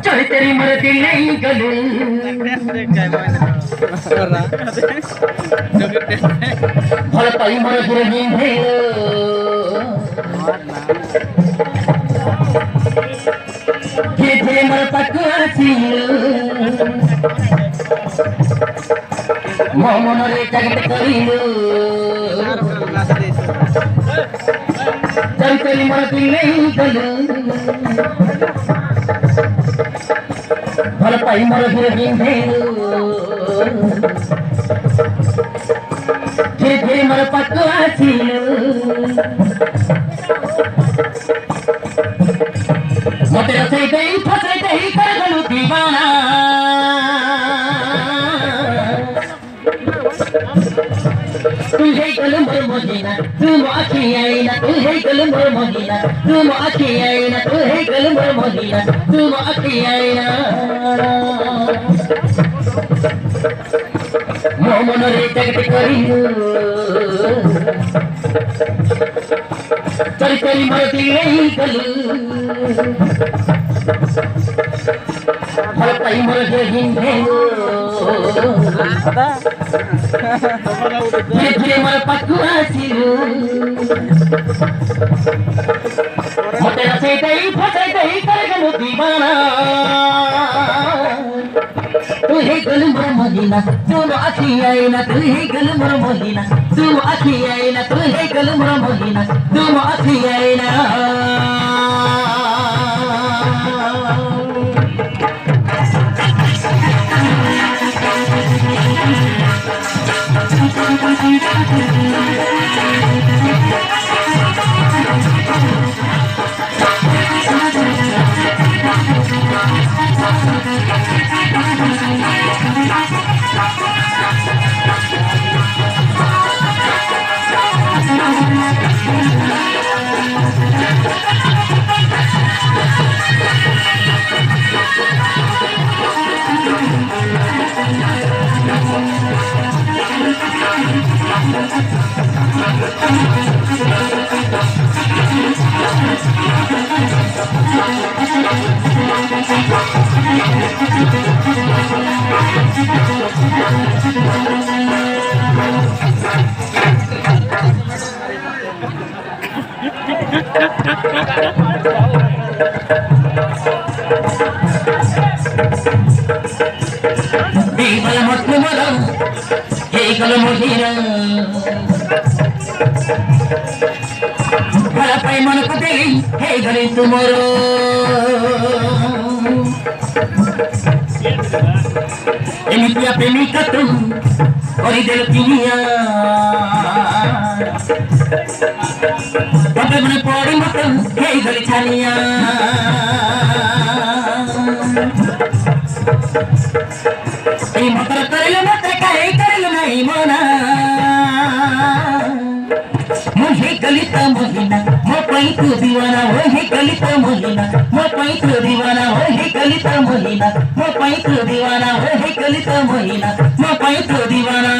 चल तेरी मर्जी नहीं गलू भल पाई मर गुरही धीरे धीरे मर पकुआसी मो मनरे जगत करिलु चल तेरी मर्जी नहीं गलू भल पाई मर गुरही धीरे धीरे मर पकुआसी मते रसई गई फसई गई कर गलू दीवाना तुझे गलू मोर मदीना तुम आखी आईना तुझे गलू मोर मदीना तुम आखी आईना तुझे गलू मोर मदीना तुम आखी आईना मो मनरे जगत करिलु चल तेरी मर्जी नहीं गलू भल पाई मोर हिंदे धीरे धीरे मर पकुआसिलु मते रसे गई फसे गई कर गलू दीवाना तुहे गलू मोर मदीना तुम आखी आईना तुहे गलू मोर मदीना तुम आखी आईना तुहे गलू मोर मदीना तुम आखी आईना Bíbala motmala, hegala modira. Bala pai मन को देली, hegala tomorrow. Emitia pemika tu, ori del pinia. Bapak mana pori makan, hegala chania. मतर करल मत काहे करल नहीं मना मुझे गलित मोहिना मो पई तू दीवाना होए गलित मोहिना मो पई तू दीवाना होए गलित मोहिना मो पई तू दीवाना होए गलित मोहिना मो पई तू दीवाना